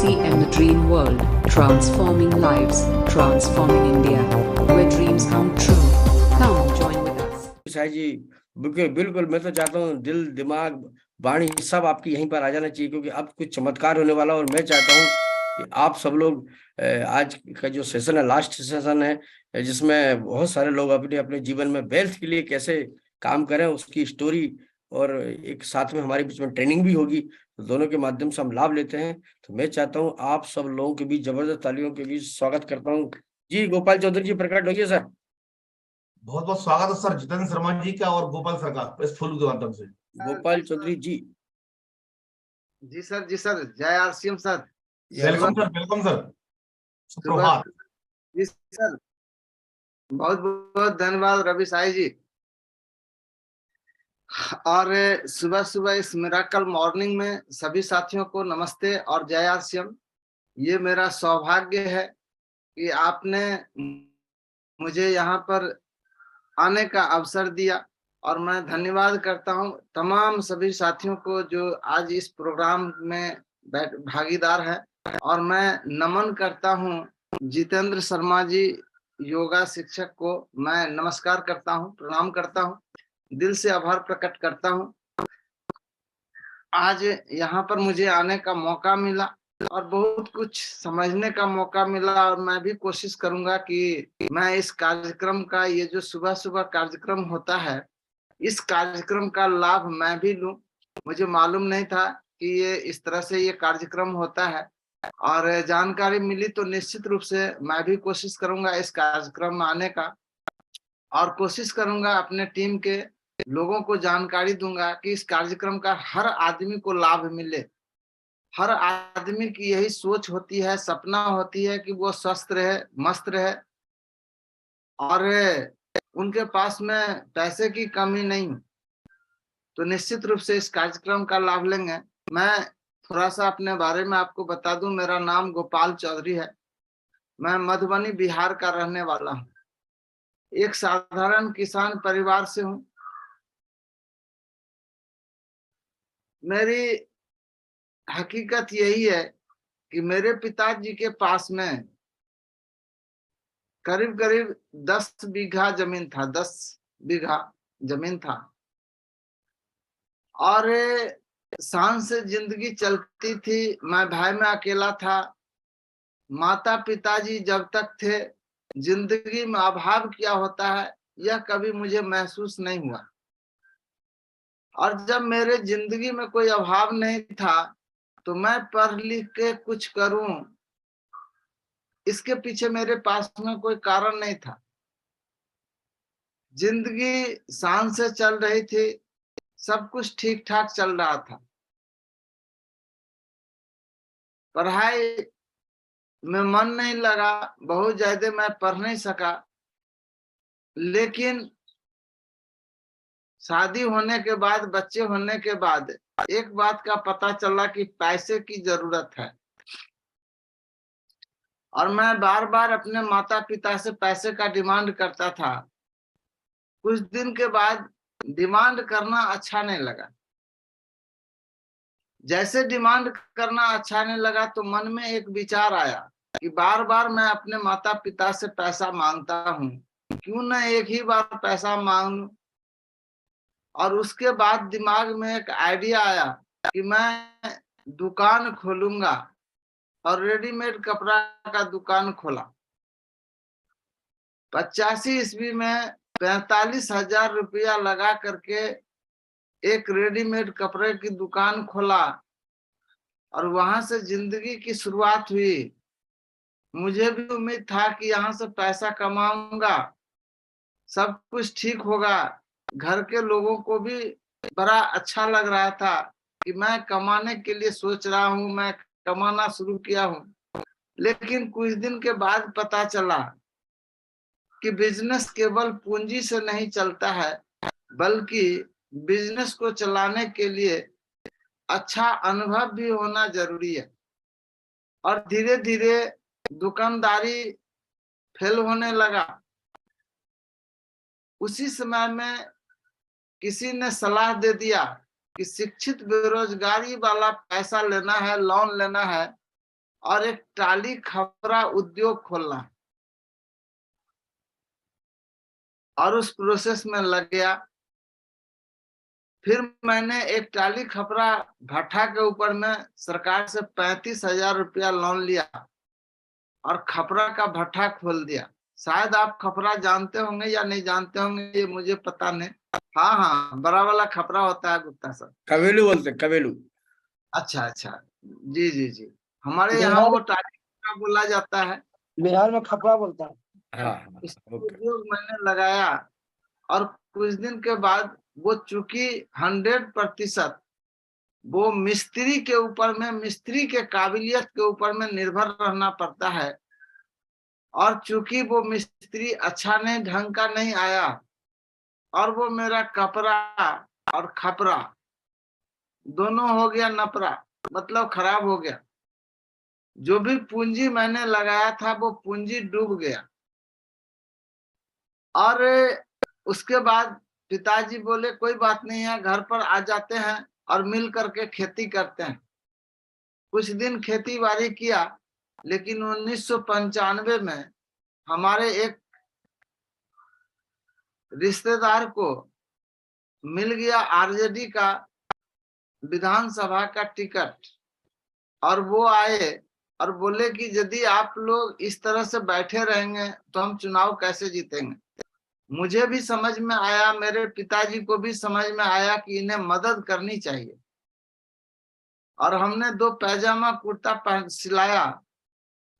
JRCM The Dream World, transforming lives, transforming India, where dreams come true. Come join with us. Shah ji बिल्कुल बिल्कुल, मैं तो चाहता हूँ दिल दिमाग वाणी सब आपकी यहीं पर आ जाना चाहिए, क्योंकि अब कुछ चमत्कार होने वाला। और मैं चाहता हूँ कि आप सब लोग आज का जो सेशन है, लास्ट सेशन है, जिसमें बहुत सारे लोग अपने अपने जीवन में वेल्थ के लिए कैसे काम करें उसकी स्टोरी, और एक साथ में हमारे बीच में ट्रेनिंग भी होगी, तो दोनों के माध्यम से हम लाभ लेते हैं। तो मैं चाहता हूँ आप सब लोगों के बीच जबरदस्त तालियों के बीच स्वागत करता हूँ जी। गोपाल चौधरी जी, प्रकट होइए सर। बहुत बहुत स्वागत है सर जितेंद्र शर्मा जी का और गोपाल सर का इस फूल के माध्यम से। गोपाल चौधरी जी। जी सर, जय RCM sir. Welcome sir, welcome sir. सुप्रभात जी सर, बहुत बहुत धन्यवाद रवि साई जी। और सुबह सुबह इस मिराकल मॉर्निंग में सभी साथियों को नमस्ते और जय आरसीएम। ये मेरा सौभाग्य है कि आपने मुझे यहाँ पर आने का अवसर दिया, और मैं धन्यवाद करता हूँ तमाम सभी साथियों को जो आज इस प्रोग्राम में भागीदार है। और मैं नमन करता हूँ जितेंद्र शर्मा जी योगा शिक्षक को, मैं नमस्कार करता हूँ, प्रणाम करता हूँ, दिल से आभार प्रकट करता हूँ। आज यहाँ पर मुझे आने का मौका मिला और बहुत कुछ समझने का मौका मिला, और मैं भी कोशिश करूंगा कि मैं इस कार्यक्रम का, ये जो सुबह सुबह कार्यक्रम होता है, इस कार्यक्रम का लाभ मैं भी लूं। मुझे मालूम नहीं था कि ये इस तरह से ये कार्यक्रम होता है, और जानकारी मिली तो निश्चित रूप से मैं भी कोशिश करूंगा इस कार्यक्रम में आने का, और कोशिश करूंगा अपने टीम के लोगों को जानकारी दूंगा कि इस कार्यक्रम का हर आदमी को लाभ मिले। हर आदमी की यही सोच होती है, सपना होती है कि वो स्वस्थ रहे, मस्त रहे, और उनके पास में पैसे की कमी नहीं। तो निश्चित रूप से इस कार्यक्रम का लाभ लेंगे। मैं थोड़ा सा अपने बारे में आपको बता दूं। मेरा नाम गोपाल चौधरी है। मैं मधुबनी बिहार का रहने वाला हूँ। एक साधारण किसान परिवार से हूँ। मेरी हकीकत यही है कि मेरे पिताजी के पास में करीब करीब 10 बीघा जमीन था, 10 बीघा जमीन था, और शान से जिंदगी चलती थी। मैं भाई में अकेला था। माता पिताजी जब तक थे, जिंदगी में अभाव क्या होता है यह कभी मुझे महसूस नहीं हुआ। और जब मेरे जिंदगी में कोई अभाव नहीं था तो मैं पढ़ लिख के कुछ करूं, इसके पीछे मेरे पास में कोई कारण नहीं था। जिंदगी शान से चल रही थी, सब कुछ ठीक ठाक चल रहा था। पढ़ाई में मन नहीं लगा, बहुत ज्यादा मैं पढ़ नहीं सका। लेकिन शादी होने के बाद, बच्चे होने के बाद एक बात का पता चला कि पैसे की जरूरत है, और मैं बार बार अपने माता पिता से पैसे का डिमांड करता था। कुछ दिन के बाद डिमांड करना अच्छा नहीं लगा। जैसे डिमांड करना अच्छा नहीं लगा तो मन में एक विचार आया कि बार बार मैं अपने माता पिता से पैसा मांगता हूँ, क्यों ना एक ही बार पैसा मांगूं। और उसके बाद दिमाग में एक आइडिया आया कि मैं दुकान खोलूंगा, और रेडीमेड कपड़ा का दुकान खोला। 85 ईस्वी में 45,000 रुपया लगा करके एक रेडीमेड कपड़े की दुकान खोला, और वहां से जिंदगी की शुरुआत हुई। मुझे भी उम्मीद था कि यहाँ से पैसा कमाऊंगा, सब कुछ ठीक होगा। घर के लोगों को भी बड़ा अच्छा लग रहा था कि मैं कमाने के लिए सोच रहा हूँ, मैं कमाना शुरू किया हूँ। लेकिन कुछ दिन के बाद पता चला कि बिजनेस केवल पूंजी से नहीं चलता है, बल्कि बिजनेस को चलाने के लिए अच्छा अनुभव भी होना जरूरी है। और धीरे धीरे दुकानदारी फेल होने लगा। उसी समय में किसी ने सलाह दे दिया कि शिक्षित बेरोजगारी वाला पैसा लेना है, लोन लेना है, और एक टाली खपरा उद्योग खोलना है। और उस प्रोसेस में लग गया। फिर मैंने एक टाली खपरा भट्ठा के ऊपर में सरकार से 35,000 रुपया लोन लिया और खपरा का भट्ठा खोल दिया। शायद आप खपरा जानते होंगे या नहीं जानते होंगे, ये मुझे पता नहीं। हाँ हाँ, बड़ा वाला खपरा होता है गुप्ता सर। कवेलू बोलते हैं, कवेलू। अच्छा अच्छा, जी जी जी, हमारे यहाँ वो टाली खपरा बोला जाता है, बिहार में खपरा बोलता है। हाँ इस ओके। उद्योग मैंने लगाया। और कुछ दिन के बाद वो चूंकि 100% वो मिस्त्री के ऊपर में, मिस्त्री के काबिलियत के ऊपर में निर्भर रहना पड़ता है। और चूंकि वो मिस्त्री अच्छा नहीं, ढंग का नहीं आया, और वो मेरा कपड़ा और खपरा दोनों हो गया नपरा, मतलब खराब हो गया। जो भी पूंजी मैंने लगाया था वो पूंजी डूब गया। और उसके बाद पिताजी बोले कोई बात नहीं है, घर पर आ जाते हैं और मिल करके खेती करते हैं। कुछ दिन खेती बाड़ी किया, लेकिन 1995 में हमारे एक रिश्तेदार को मिल गया आरजेडी का विधानसभा का टिकट। और वो आए और बोले कि यदि आप लोग इस तरह से बैठे रहेंगे तो हम चुनाव कैसे जीतेंगे। मुझे भी समझ में आया, मेरे पिताजी को भी समझ में आया कि इन्हें मदद करनी चाहिए। और हमने 2 पैजामा कुर्ता सिलाया।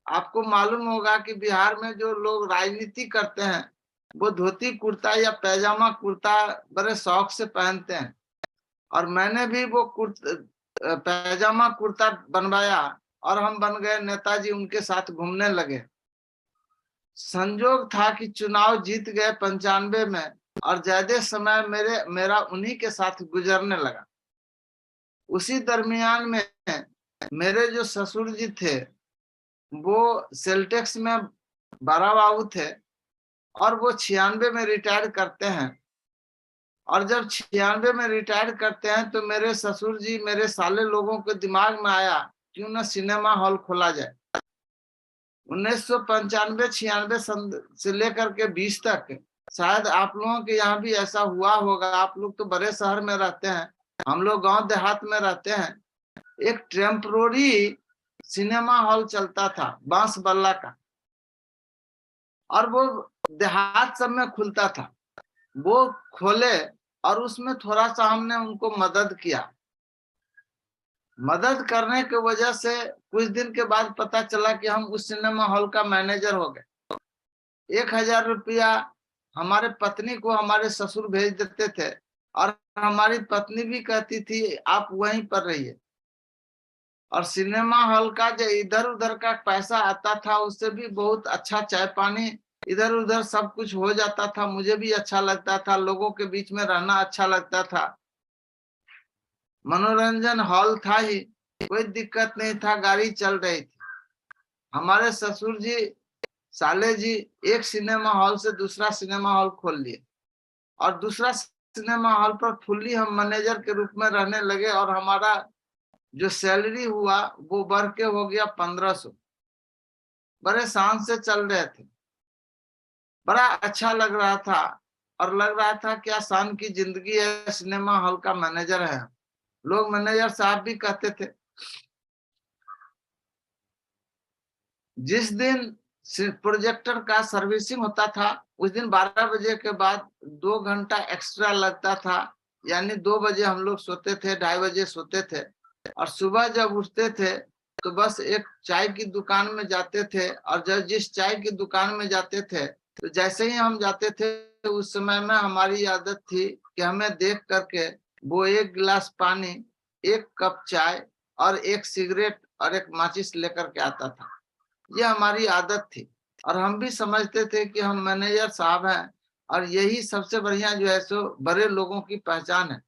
आपको मालूम होगा कि बिहार में जो लोग राजनीति करते हैं वो धोती कुर्ता या पैजामा कुर्ता बड़े शौक से पहनते हैं। और मैंने भी वो पैजामा कुर्ता बनवाया और हम बन गए नेताजी, उनके साथ घूमने लगे। संजोग था कि चुनाव जीत गए 95 में, और ज्यादा समय मेरा उन्हीं के साथ गुजरने लगा। उसी दरमियान में मेरे जो ससुर जी थे वो सेल्टेक्स में बड़ा बाबू थे, और वो 96 में रिटायर करते हैं। और जब 96 में रिटायर करते हैं तो मेरे ससुर जी, मेरे साले लोगों के दिमाग में आया क्यों ना सिनेमा हॉल खोला जाए। 1995-96 से लेकर के 20 तक, शायद आप लोगों के यहाँ भी ऐसा हुआ होगा, आप लोग तो बड़े शहर में रहते हैं, हम लोग गांव देहात में रहते हैं। एक टेम्परोरी सिनेमा हॉल चलता था बांस बल्ला का, और वो देहात सब में खुलता था। वो खोले और उसमें थोड़ा सा हमने उनको मदद किया। मदद करने की वजह से कुछ दिन के बाद पता चला कि हम उस सिनेमा हॉल का मैनेजर हो गए। 1,000 रुपया हमारे पत्नी को हमारे ससुर भेज देते थे, और हमारी पत्नी भी कहती थी आप वहीं पर रहिए। और सिनेमा हॉल का जो इधर उधर का पैसा आता था उससे भी बहुत अच्छा चाय पानी इधर उधर सब कुछ हो जाता था। मुझे भी अच्छा लगता था, लोगों के बीच में रहना अच्छा लगता था। मनोरंजन हॉल था ही, कोई दिक्कत नहीं था, गाड़ी चल रही थी। हमारे ससुर जी, साले जी एक सिनेमा हॉल से दूसरा सिनेमा हॉल खोल लिए, और दूसरा सिनेमा हॉल पर फुल्ली हम मैनेजर के रूप में रहने लगे। और हमारा जो सैलरी हुआ वो बढ़ के हो गया 1500। बड़े शान से चल रहे थे, बड़ा अच्छा लग रहा था, और लग रहा था क्या शान की जिंदगी है, सिनेमा हॉल का मैनेजर है। लोग मैनेजर साहब भी कहते थे। जिस दिन प्रोजेक्टर का सर्विसिंग होता था उस दिन 12 बजे के बाद 2 घंटा एक्स्ट्रा लगता था, यानी 2 बजे हम लोग सोते थे, 2:30 बजे सोते थे। और सुबह जब उठते थे तो बस एक चाय की दुकान में जाते थे, और जब जिस चाय की दुकान में जाते थे तो जैसे ही हम जाते थे उस समय में हमारी आदत थी कि हमें देख करके वो 1 गिलास पानी, 1 कप चाय और 1 सिगरेट और 1 माचिस लेकर के आता था। ये हमारी आदत थी, और हम भी समझते थे कि हम मैनेजर साहब हैं, और यही सबसे बढ़िया जो है सो बड़े लोगों की पहचान है।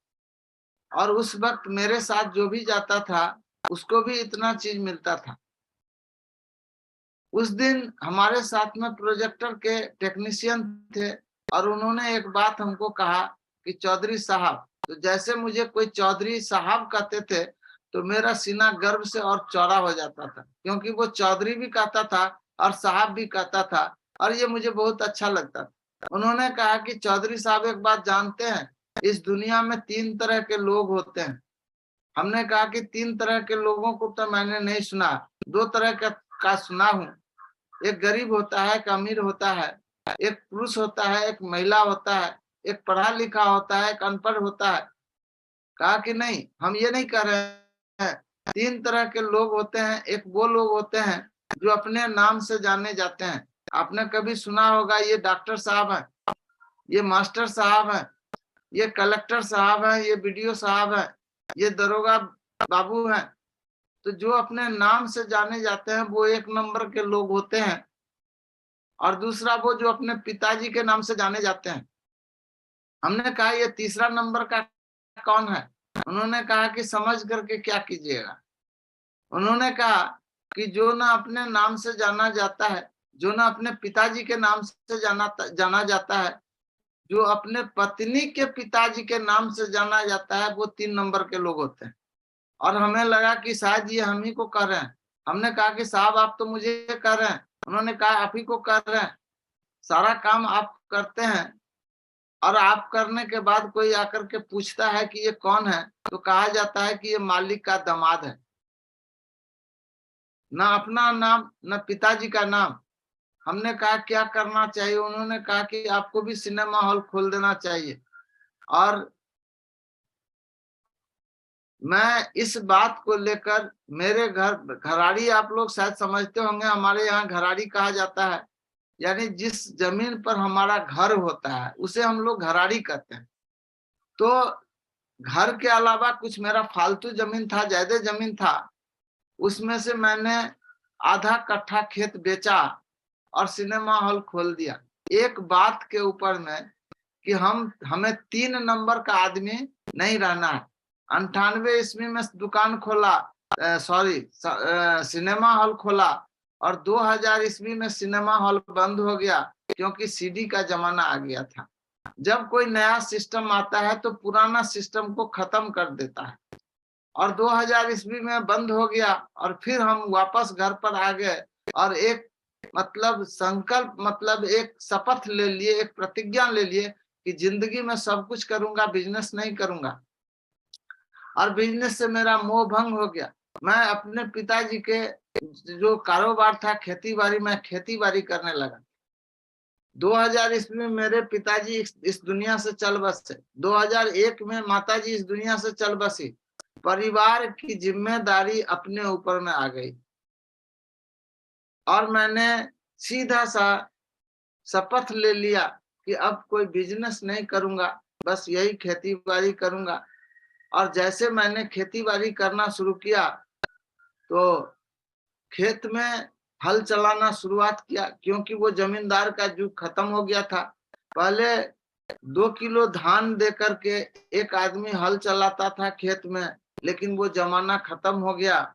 और उस वक्त मेरे साथ जो भी जाता था उसको भी इतना चीज मिलता था। उस दिन हमारे साथ में प्रोजेक्टर के टेक्नीशियन थे, और उन्होंने एक बात हमको कहा कि चौधरी साहब, तो जैसे मुझे कोई चौधरी साहब कहते थे तो मेरा सीना गर्व से और चौड़ा हो जाता था, क्योंकि वो चौधरी भी कहता था और साहब भी कहता था, और ये मुझे बहुत अच्छा लगता था। उन्होंने कहा कि चौधरी साहब एक बात जानते हैं, इस दुनिया में 3 तरह के लोग होते हैं। हमने कहा कि 3 तरह के लोगों को तो मैंने नहीं सुना, 2 तरह का सुना हूँ। एक गरीब होता है, एक अमीर होता है, एक पुरुष होता है, एक महिला होता है, एक पढ़ा लिखा होता है, एक अनपढ़ होता है। कहा कि नहीं, हम ये नहीं कह रहे हैं। 3 तरह के लोग होते हैं। एक वो लोग होते हैं जो अपने नाम से जाने जाते हैं। आपने कभी सुना होगा, ये डॉक्टर साहब हैं, ये मास्टर साहब हैं, ये कलेक्टर साहब हैं, ये बीडीओ साहब हैं, ये दरोगा बाबू हैं। तो जो अपने नाम से जाने जाते हैं वो 1 नंबर के लोग होते हैं, और दूसरा वो जो अपने पिताजी के नाम से जाने जाते हैं। हमने कहा ये तीसरा नंबर का कौन है? उन्होंने कहा कि समझ करके क्या कीजिएगा। उन्होंने कहा कि जो ना अपने नाम से जाना जाता है, जो ना अपने पिताजी के नाम से जाना जाता है, जो अपने पत्नी के पिताजी के नाम से जाना जाता है, वो 3 नंबर के लोग होते हैं। और हमें लगा कि शायद ये हम ही को कर रहे हैं। हमने कहा कि साहब आप तो मुझे कर रहे हैं। उन्होंने कहा आप ही को कर रहे हैं, सारा काम आप करते हैं, और आप करने के बाद कोई आकर के पूछता है कि ये कौन है, तो कहा जाता है कि ये मालिक का दामाद है। ना अपना नाम, ना पिताजी का नाम। हमने कहा क्या करना चाहिए? उन्होंने कहा कि आपको भी सिनेमा हॉल खोल देना चाहिए। और मैं इस बात को लेकर मेरे घराड़ी, आप लोग शायद समझते होंगे, हमारे यहाँ घराड़ी कहा जाता है, यानी जिस जमीन पर हमारा घर होता है उसे हम लोग घराड़ी कहते हैं। तो घर के अलावा कुछ मेरा फालतू जमीन था, ज्यादा जमीन था, उसमें से मैंने आधा कट्ठा खेत बेचा और सिनेमा हॉल खोल दिया। एक बात के ऊपर में कि हमें 3 नंबर का आदमी नहीं रहना है। 98 ईस्वी में दुकान खोला, सिनेमा हॉल खोला, और 2000 ईस्वी में सिनेमा हॉल बंद हो गया, क्योंकि सीडी का जमाना आ गया था। जब कोई नया सिस्टम आता है तो पुराना सिस्टम को खत्म कर देता है, और 2000 ईस्वी में बंद हो गया। और फिर हम वापस घर पर आ गए और एक संकल्प, एक शपथ ले लिए, एक प्रतिज्ञा ले लिए कि जिंदगी में सब कुछ करूंगा, बिजनेस नहीं करूंगा। और बिजनेस से मेरा मोह भंग हो गया। मैं अपने पिताजी के जो कारोबार था खेती बाड़ी, मैं खेती बाड़ी करने लगा। 2000 ईस्वी में मेरे पिताजी इस दुनिया से चल बसे। 2001 में माताजी इस दुनिया से चल बसी। परिवार की जिम्मेदारी अपने ऊपर में आ गई, और मैंने सीधा सा शपथ ले लिया कि अब कोई बिजनेस नहीं करूंगा, बस यही खेती बाड़ी करूंगा। और जैसे मैंने खेती बाड़ी करना शुरू किया तो खेत में हल चलाना शुरुआत किया, क्योंकि वो जमींदार का युग खत्म हो गया था। पहले 2 किलो धान दे करके एक आदमी हल चलाता था खेत में, लेकिन वो जमाना खत्म हो गया।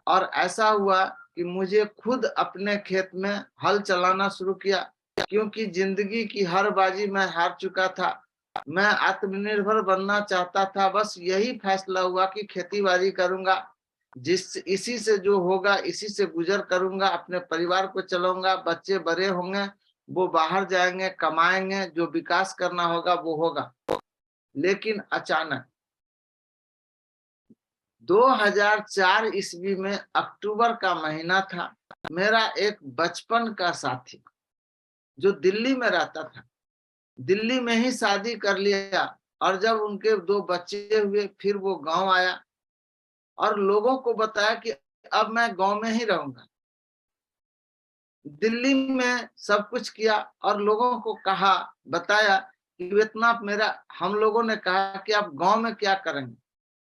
और ऐसा हुआ कि मुझे खुद अपने खेत में हल चलाना शुरू किया, क्योंकि जिंदगी की हर बाजी मैं हार चुका था। मैं आत्मनिर्भर बनना चाहता था। बस यही फैसला हुआ कि खेती बाड़ी करूंगा, इसी से जो होगा इसी से गुजर करूंगा, अपने परिवार को चलाऊंगा। बच्चे बड़े होंगे, वो बाहर जाएंगे, कमाएंगे, जो विकास करना होगा वो होगा। लेकिन अचानक 2004 ईस्वी में अक्टूबर का महीना था, मेरा एक बचपन का साथी जो दिल्ली में रहता था, दिल्ली में ही शादी कर लिया। और जब उनके 2 बच्चे हुए, फिर वो गांव आया और लोगों को बताया कि अब मैं गांव में ही रहूंगा। दिल्ली में सब कुछ किया और लोगों को कहा, बताया कि इतना मेरा, हम लोगों ने कहा कि आप गांव में क्या करेंगे?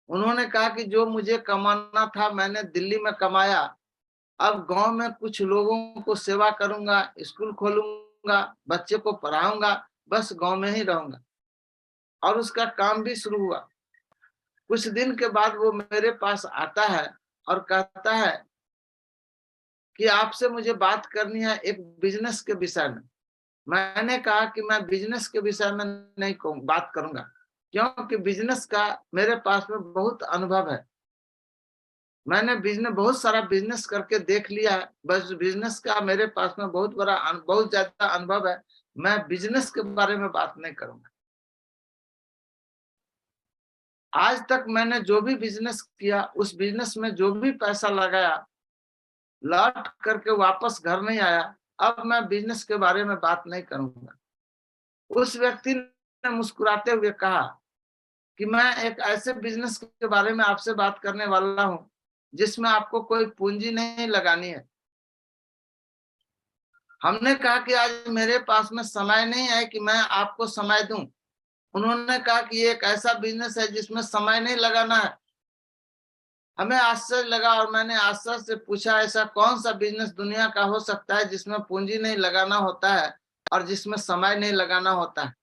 उन्होंने कहा कि जो मुझे कमाना था मैंने दिल्ली में कमाया, अब गांव में कुछ लोगों को सेवा करूंगा, स्कूल खोलूंगा, बच्चे को पढ़ाऊंगा, बस गांव में ही रहूंगा। और उसका काम भी शुरू हुआ। कुछ दिन के बाद वो मेरे पास आता है और कहता है कि आपसे मुझे बात करनी है एक बिजनेस के विषय में। मैंने कहा कि मैं बिजनेस के विषय में नहीं बात करूंगा, क्योंकि बिजनेस का मेरे पास में बहुत अनुभव है। मैंने बिजनेस, बहुत सारा बिजनेस करके देख लिया है, बस बिजनेस का मेरे पास में बहुत ज्यादा अनुभव है। मैं बिजनेस के बारे में बात नहीं करूंगा। आज तक मैंने जो भी बिजनेस किया, उस बिजनेस में जो भी पैसा लगाया, लौट करके वापस घर नहीं आया। अब मैं बिजनेस के बारे में बात नहीं करूंगा। उस व्यक्ति ने मुस्कुराते हुए कहा कि मैं एक ऐसे बिजनेस के बारे में आपसे बात करने वाला हूं जिसमें आपको कोई पूंजी नहीं लगानी है। हमने कहा कि आज मेरे पास में समय नहीं है कि मैं आपको समय दूं। उन्होंने कहा कि ये एक ऐसा बिजनेस है जिसमें समय नहीं लगाना है। हमें आश्चर्य लगा और मैंने आश्चर्य से पूछा, ऐसा कौन सा बिजनेस दुनिया का हो सकता है जिसमें पूंजी नहीं लगाना होता है और जिसमें समय नहीं लगाना होता है?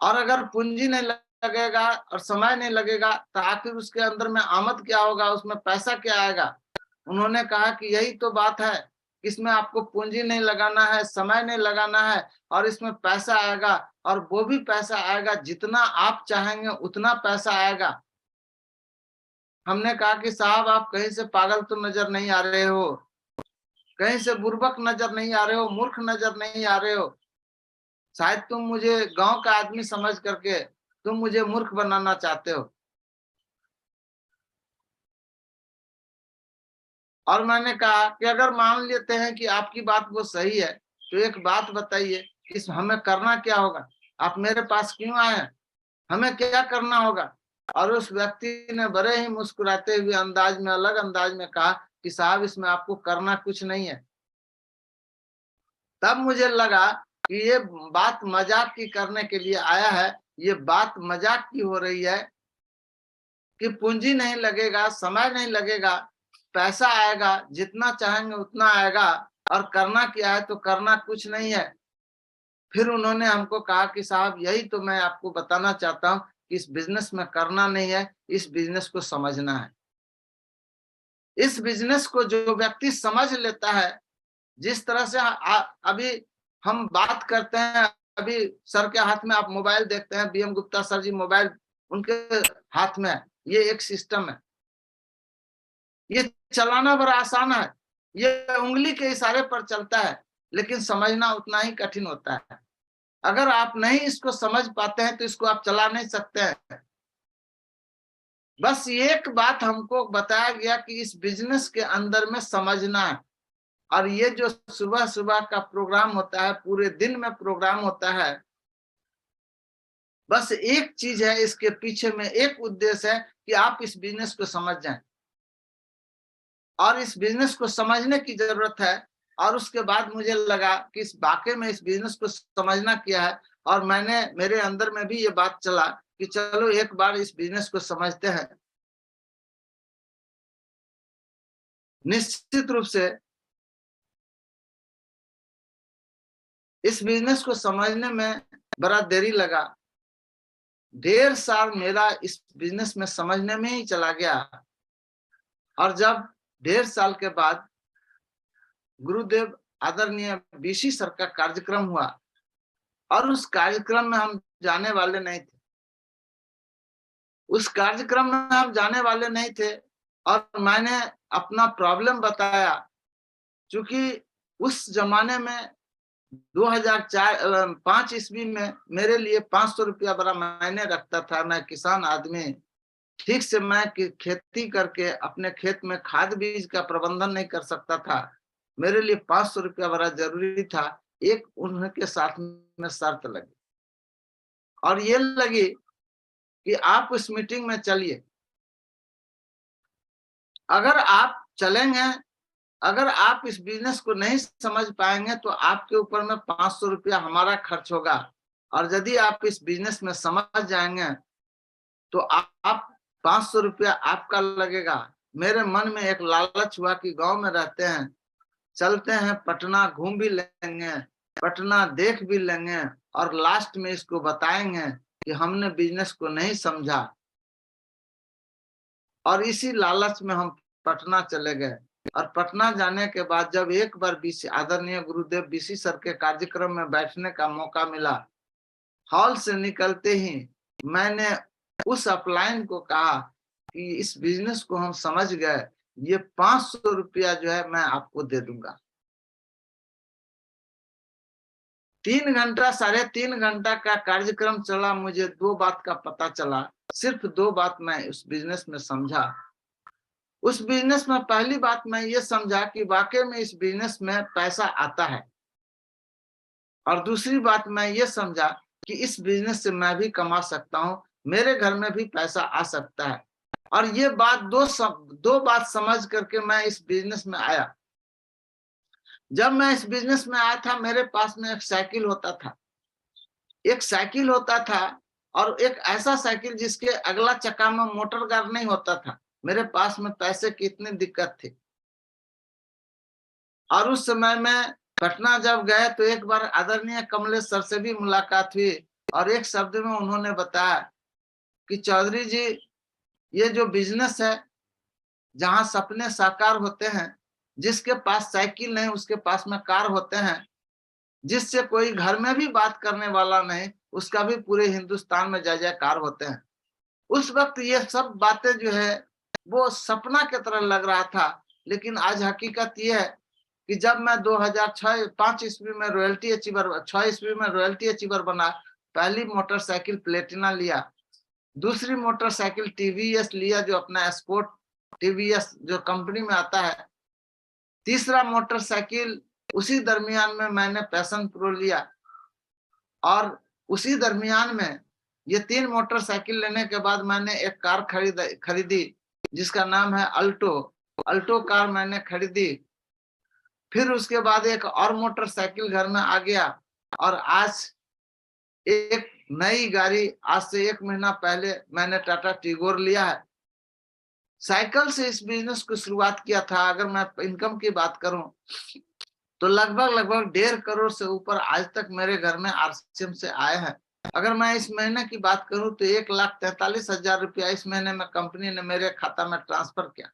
और अगर पूंजी नहीं लगेगा और समय नहीं लगेगा तो आखिर उसके अंदर में आमद क्या होगा, उसमें पैसा क्या आएगा? उन्होंने कहा कि यही तो बात है, इसमें आपको पूंजी नहीं लगाना है, समय नहीं लगाना है और इसमें पैसा आएगा, और वो भी पैसा आएगा जितना आप चाहेंगे उतना पैसा आएगा। हमने कहा कि साहब आप कहीं से पागल तो नजर नहीं आ रहे हो, कहीं से बुर्बक नजर नहीं आ रहे हो, मूर्ख नजर नहीं आ रहे हो। शायद तुम मुझे गांव का आदमी समझ करके तुम मुझे मूर्ख बनाना चाहते हो। और मैंने कहा कि अगर मान लेते हैं कि आपकी बात वो सही है तो एक बात बताइए, इस हमें करना क्या होगा? आप मेरे पास क्यों आए हैं? हमें क्या करना होगा? और उस व्यक्ति ने बड़े ही मुस्कुराते हुए अंदाज में, अलग अंदाज में कहा कि साहब इसमें आपको करना कुछ नहीं है। तब मुझे लगा कि ये बात मजाक की करने के लिए आया है, ये बात मजाक की हो रही है कि पूंजी नहीं लगेगा, समय नहीं लगेगा, पैसा आएगा, जितना चाहेंगे उतना आएगा, और करना क्या है? तो करना कुछ नहीं है। फिर उन्होंने हमको कहा कि साहब यही तो मैं आपको बताना चाहता हूँ कि इस बिजनेस में करना नहीं है, इस बिजनेस को समझना है। इस बिजनेस को जो व्यक्ति समझ लेता है, जिस तरह से अभी हम बात करते हैं, अभी सर के हाथ में आप मोबाइल देखते हैं, बीएम गुप्ता सर जी मोबाइल उनके हाथ में है, ये एक सिस्टम है। ये चलाना बड़ा आसान है, ये उंगली के इशारे पर चलता है, लेकिन समझना उतना ही कठिन होता है। अगर आप नहीं इसको समझ पाते हैं तो इसको आप चला नहीं सकते हैं। बस एक बात हमको बताया गया कि इस बिजनेस के अंदर में समझना है। और ये जो सुबह सुबह का प्रोग्राम होता है, पूरे दिन में प्रोग्राम होता है, बस एक चीज है इसके पीछे में, एक उद्देश्य है कि आप इस बिजनेस को समझ जाएं। और इस बिजनेस को समझने की जरूरत है। और उसके बाद मुझे लगा कि इस वाकई में इस बिजनेस को समझना क्या है, और मेरे अंदर में भी ये बात चला कि चलो एक बार इस बिजनेस को समझते हैं। निश्चित रूप से इस बिजनेस को समझने में बड़ा देरी लगा। 1.5 साल मेरा इस बिजनेस में समझने में ही चला गया। और जब 1.5 साल के बाद गुरुदेव आदरणीय बीसी सर का कार्यक्रम हुआ, और उस कार्यक्रम में हम जाने वाले नहीं थे, उस कार्यक्रम में हम जाने वाले नहीं थे, और मैंने अपना प्रॉब्लम बताया। क्योंकि उस जमाने में 2005 ईस्वी में मेरे लिए 500 रुपया बड़ा मायने रखता था। मैं किसान आदमी, ठीक से मैं खेती करके अपने खेत में खाद बीज का प्रबंधन नहीं कर सकता था। मेरे लिए 500 रुपया बड़ा जरूरी था। एक उनके साथ में शर्त लगी, और ये लगी कि आप उस मीटिंग में चलिए। अगर आप चलेंगे, अगर आप इस बिजनेस को नहीं समझ पाएंगे तो आपके ऊपर में 500 रुपया हमारा खर्च होगा, और यदि आप इस बिजनेस में समझ जाएंगे तो आप 500 रुपया आपका लगेगा। मेरे मन में एक लालच हुआ कि गांव में रहते हैं, चलते हैं पटना, घूम भी लेंगे, पटना देख भी लेंगे, और लास्ट में इसको बताएंगे कि हमने बिजनेस को नहीं समझा। और इसी लालच में हम पटना चले गए। और पटना जाने के बाद जब एक बार आदरणीय गुरुदेव बीसी सर के कार्यक्रम में बैठने का मौका मिला, हॉल से निकलते ही मैंने उस अपलाइन को कहा कि इस बिजनेस को हम समझ गए, ये 500 रुपया जो है मैं आपको दे दूंगा। 3 घंटा 3.5 घंटा का कार्यक्रम चला, मुझे 2 बात का पता चला, सिर्फ 2 बात मैं उस बिजनेस में समझा। उस बिजनेस में पहली बात मैं ये समझा कि वाकई में इस बिजनेस में पैसा आता है, और दूसरी बात मैं ये समझा कि इस बिजनेस से मैं भी कमा सकता हूँ, मेरे घर में भी पैसा आ सकता है। और ये बात दो बात समझ करके मैं इस बिजनेस में आया। जब मैं इस बिजनेस में आया था, मेरे पास में एक साइकिल होता था, और एक ऐसा साइकिल जिसके अगला चक्का में मोटर कार नहीं होता था। मेरे पास में पैसे की इतनी दिक्कत थी। और उस समय में पटना जब गए तो एक बार आदरणीय कमलेश सर से भी मुलाकात हुई, और एक शब्द में उन्होंने बताया कि चौधरी जी, ये जो बिजनेस है जहां सपने साकार होते हैं, जिसके पास साइकिल नहीं उसके पास में कार होते हैं, जिससे कोई घर में भी बात करने वाला नहीं उसका भी पूरे हिंदुस्तान में जय जयकार होते हैं। उस वक्त ये सब बातें जो है वो सपना की तरह लग रहा था, लेकिन आज हकीकत ये है कि जब मैं 2006-5 ईस्वी में रॉयल्टी अचीवर 6 ईस्वी में रॉयल्टी अचीवर बना, पहली मोटरसाइकिल प्लेटिना लिया, दूसरी मोटरसाइकिल टीवीएस लिया जो अपना स्पोर्ट टीवीएस जो कंपनी में आता है, तीसरा मोटरसाइकिल उसी दरमियान में मैंने पैशन प्रो लिया, और उसी दरमियान में ये 3 मोटरसाइकिल लेने के बाद मैंने एक कार खरीदी जिसका नाम है अल्टो कार मैंने खरीदी। फिर उसके बाद एक और मोटरसाइकिल घर में आ गया, और आज एक नई गाड़ी, आज से 1 महीना पहले मैंने टाटा टिगोर लिया है। साइकिल से इस बिजनेस को शुरुआत किया था। अगर मैं इनकम की बात करूं तो लगभग 1.5 करोड़ से ऊपर आज तक मेरे घर में आरसीएम से आए हैं। अगर मैं इस महीने की बात करूं तो 1,43,000 रुपया इस महीने में कंपनी ने मेरे खाता में ट्रांसफर किया।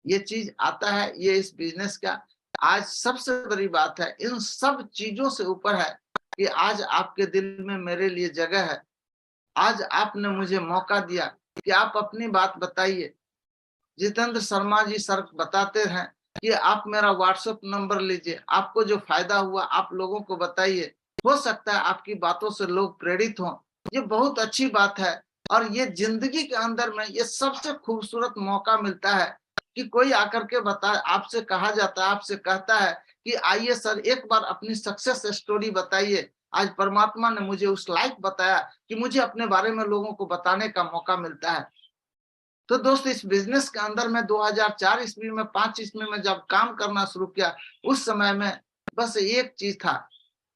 ये चीज आता है, ये इस बिजनेस का आज सबसे बड़ी बात है। इन सब चीजों से ऊपर है कि आज आपके दिल में मेरे लिए जगह है। आज आपने मुझे मौका दिया कि आप अपनी बात बताइए। जितेंद्र शर्मा जी सर बताते हैं कि आप मेरा व्हाट्सएप नंबर लीजिए, आपको जो फायदा हुआ आप लोगों को बताइए, हो सकता है आपकी बातों से लोग प्रेरित हों। ये बहुत अच्छी बात है, और ये जिंदगी के अंदर में ये सबसे खूबसूरत मौका मिलता है कि कोई आकर के आपसे कहा जाता है, आपसे कहता है कि आइए सर एक बार अपनी सक्सेस स्टोरी बताइए। आज परमात्मा ने मुझे उस लायक बताया कि मुझे अपने बारे में लोगों को बताने का मौका मिलता है। तो दोस्त, इस बिजनेस के अंदर में 2004 ईस्वी में 5 ईस्वी में जब काम करना शुरू किया, उस समय में बस एक चीज था,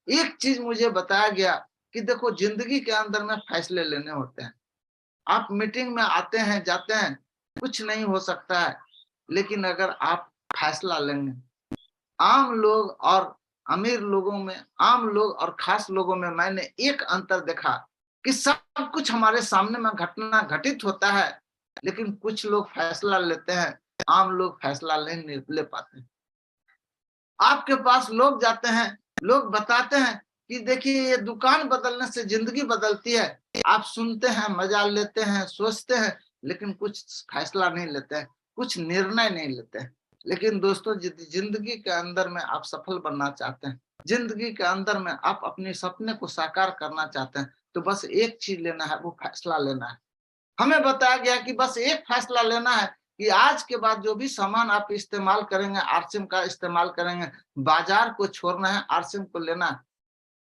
एक चीज मुझे बताया गया कि देखो जिंदगी के अंदर में फैसले लेने होते हैं। आप मीटिंग में आते हैं जाते हैं, कुछ नहीं हो सकता है, लेकिन अगर आप फैसला लेंगे, आम लोग और अमीर लोगों में, आम लोग और खास लोगों में मैंने एक अंतर देखा कि सब कुछ हमारे सामने में घटना घटित होता है, लेकिन कुछ लोग फैसला लेते हैं, आम लोग फैसला नहीं ले पाते। आपके पास लोग जाते हैं, लोग बताते हैं कि देखिए ये दुकान बदलने से जिंदगी बदलती है। आप सुनते हैं, मजा लेते हैं, सोचते हैं, लेकिन कुछ फैसला नहीं लेते हैं, कुछ निर्णय नहीं लेते हैं। लेकिन दोस्तों, जिंदगी के अंदर में आप सफल बनना चाहते हैं, जिंदगी के अंदर में आप अपने सपने को साकार करना चाहते हैं, तो बस एक चीज लेना है, वो फैसला लेना है। हमें बताया गया कि बस एक फैसला लेना है कि आज के बाद जो भी सामान आप इस्तेमाल करेंगे, आरसीएम का इस्तेमाल करेंगे, बाजार को छोड़ना है, आरसीएम को लेना है।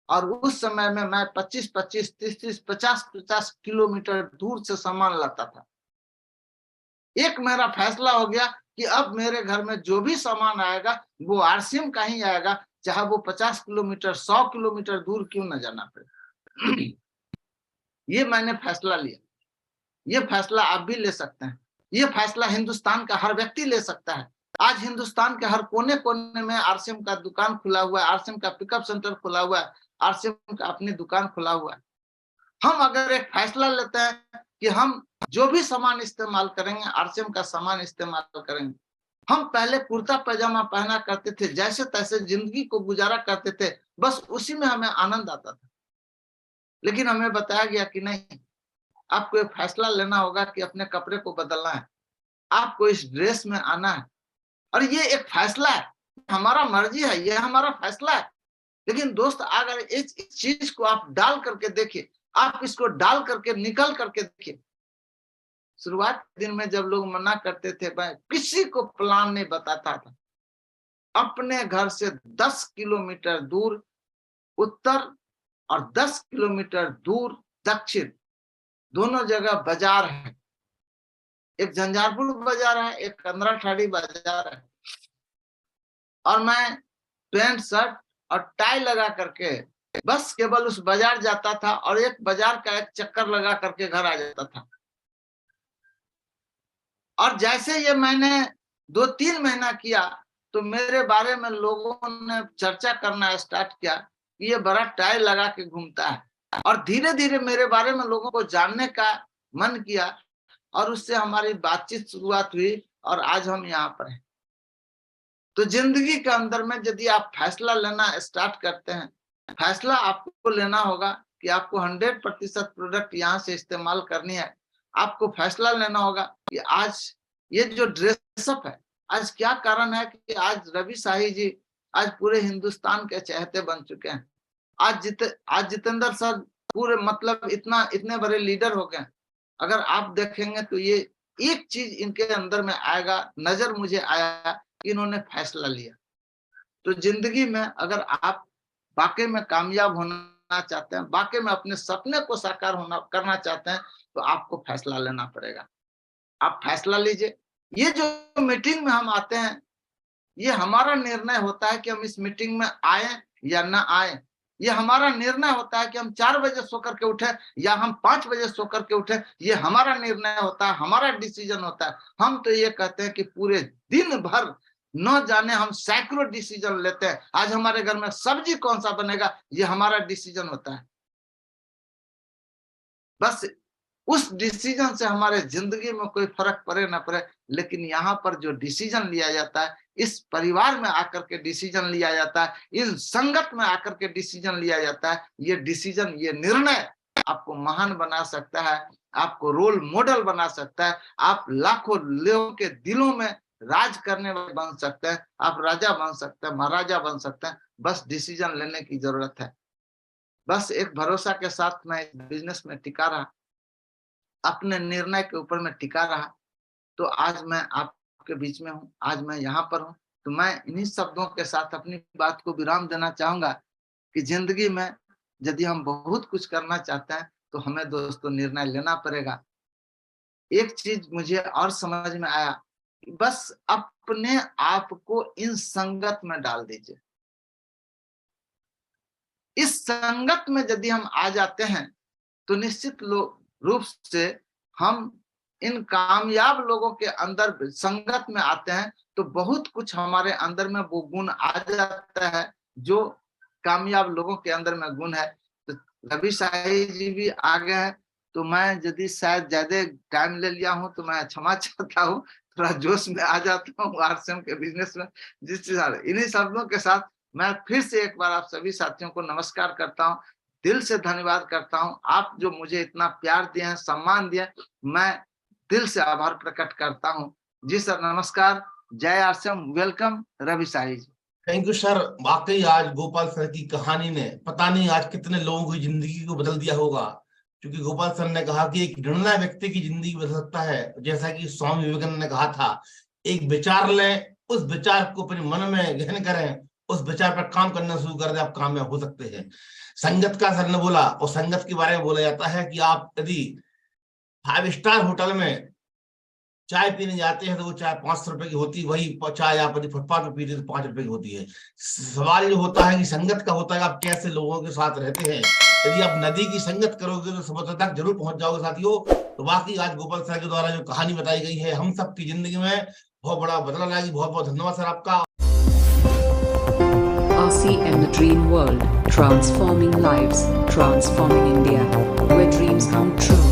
और उस समय में मैं 25-25, 30-30, 50-50 किलोमीटर दूर से सामान लाता था। एक मेरा फैसला हो गया कि अब मेरे घर में जो भी सामान आएगा वो आरसीएम का ही आएगा, चाहे वो 50 किलोमीटर 100 किलोमीटर दूर क्यों न जाना पड़े। ये मैंने फैसला लिया। ये फैसला आप भी ले सकते हैं। ये फैसला हिंदुस्तान का हर व्यक्ति ले सकता है। आज हिंदुस्तान के हर कोने कोने में आरसीएम का दुकान खुला हुआ है, आरसीएम का पिकअप सेंटर खुला हुआ है, आरसीएम का अपनी दुकान खुला हुआ है। हम अगर एक फैसला लेते हैं कि हम जो भी सामान इस्तेमाल करेंगे, आरसीएम का सामान इस्तेमाल करेंगे। हम पहले कुर्ता पैजामा पहना करते थे, जैसे तैसे जिंदगी को गुजारा करते थे, बस उसी में हमें आनंद आता था। लेकिन हमें बताया गया कि नहीं, आपको एक फैसला लेना होगा कि अपने कपड़े को बदलना है, आपको इस ड्रेस में आना है। और ये एक फैसला है, हमारा मर्जी है, ये हमारा फैसला है। लेकिन दोस्त अगर इस चीज को आप डाल करके देखिए, आप इसको डाल करके निकल करके देखिए। शुरुआत के दिन में जब लोग मना करते थे, मैं किसी को प्लान नहीं बताता था। अपने घर से 10 किलोमीटर दूर उत्तर और 10 किलोमीटर दूर दक्षिण, दोनों जगह बाजार है। एक झंझारपुर बाजार है, एक कंदराठाड़ी बाजार है। और मैं पैंट शर्ट और टाई लगा करके बस केवल उस बाजार जाता था और एक बाजार का एक चक्कर लगा करके घर आ जाता था। और जैसे ये मैंने 2-3 महीना किया तो मेरे बारे में लोगों ने चर्चा करना स्टार्ट किया कि ये बड़ा टाई लगा के घूमता है। और धीरे धीरे मेरे बारे में लोगों को जानने का मन किया और उससे हमारी बातचीत शुरुआत हुई और आज हम यहाँ पर हैं। तो जिंदगी के अंदर में यदि आप फैसला लेना स्टार्ट करते हैं, फैसला आपको लेना होगा कि आपको 100% प्रोडक्ट यहाँ से इस्तेमाल करनी है। आपको फैसला लेना होगा कि आज ये जो ड्रेसअप है, आज क्या कारण है कि आज रवि शाही जी आज पूरे हिंदुस्तान के चहेते बन चुके हैं। आज जितेंद्र सर पूरे मतलब इतने बड़े लीडर हो गए। अगर आप देखेंगे तो ये एक चीज इनके अंदर में आएगा, नजर मुझे आया कि इन्होंने फैसला लिया। तो जिंदगी में अगर आप वाकई में कामयाब होना चाहते हैं, वाकई में अपने सपने को साकार करना चाहते हैं, तो आपको फैसला लेना पड़ेगा। आप फैसला लीजिए। ये जो मीटिंग में हम आते हैं, ये हमारा निर्णय होता है कि हम इस मीटिंग में आए या ना आए। ये हमारा निर्णय होता है कि हम 4 बजे सो करके उठे या हम 5 बजे सो करके उठे। ये हमारा निर्णय होता है, हमारा डिसीजन होता है। हम तो ये कहते हैं कि पूरे दिन भर न जाने हम सैकड़ों डिसीजन लेते हैं। आज हमारे घर में सब्जी कौन सा बनेगा, ये हमारा डिसीजन होता है। बस उस डिसीजन से हमारे जिंदगी में कोई फर्क पड़े ना पड़े, लेकिन यहाँ पर जो डिसीजन लिया जाता है, इस परिवार में आकर के डिसीजन लिया जाता है, इन संगत में आकर के डिसीजन लिया जाता है। ये डिसीजन, ये निर्णय आपको महान बना सकता है, आपको रोल मॉडल बना सकता है। आप लाखों लोगों के दिलों में राज करने वाले बन सकते हैं। आप राजा बन सकते हैं, महाराजा बन सकते हैं। बस डिसीजन लेने की जरूरत है। बस एक भरोसा के साथ मैं इस बिजनेस में टिका रहा, अपने निर्णय के ऊपर मैं टिका रहा, तो आज मैं आपके बीच में हूँ, आज मैं यहाँ पर हूँ। तो मैं इन्हीं शब्दों के साथ अपनी बात को विराम देना चाहूंगा कि जिंदगी में यदि हम बहुत कुछ करना चाहते हैं तो हमें दोस्तों निर्णय लेना पड़ेगा। एक चीज मुझे और समझ में आया, बस अपने आप को इन संगत में डाल दीजिए। इस संगत में यदि हम आ जाते हैं तो निश्चित रूप से हम इन कामयाब लोगों के अंदर संगत में आते हैं तो बहुत कुछ हमारे अंदर में वो गुण आ जाता है जो कामयाब लोगों के अंदर में गुण है। तो रवि शाही जी भी आ गए हैं, तो मैं यदि शायद ज्यादा टाइम ले लिया हूं तो मैं क्षमा चाहता हूं, थोड़ा जोश में आ जाता हूँ आरसीएम के बिजनेस में। इन्हीं शब्दों के साथ मैं फिर से एक बार आप सभी साथियों को नमस्कार करता हूँ, दिल से धन्यवाद करता हूँ। आप जो मुझे इतना प्यार दिए हैं, सम्मान दिए, मैं दिल से आभार प्रकट करता हूँ। जी सर, नमस्कार, जय RCM, welcome Ravi Shahi ji. Thank you sir. वाकई आज गोपाल सर की कहानी ने पता नहीं आज कितने लोगों की जिंदगी को बदल दिया होगा, क्योंकि गोपाल सर ने कहा कि एक निर्णय व्यक्ति की जिंदगी बदल सकता है। जैसा कि स्वामी विवेकानंद ने कहा था, एक विचार लें, उस विचार को अपने मन में गहन करें, उस विचार पर काम करना शुरू कर दे, आप कामयाब हो सकते हैं। संगत का सर ने बोला, और संगत के बारे में बोला जाता है कि आप यदि 5 स्टार होटल में चाय पीने जाते हैं तो वो चाय 500 रुपए की होती है, वही चाय आप यदि फुटपाथ पे पीते तो 5 रुपए की होती है। सवाल जो होता है कि संगत का होता है आप कैसे लोगों के साथ रहते हैं। यदि आप नदी की संगत करोगे तो समुद्र तक जरूर पहुंच जाओगे साथियों। तो वाकई आज गोपाल सर के द्वारा जो कहानी बताई गई है, हम सबकी जिंदगी में बहुत बड़ा बदलाव लाएगी। बहुत बहुत धन्यवाद सर आपका। RCM, the dream world, transforming lives, transforming India, where dreams come true.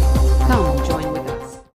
Come join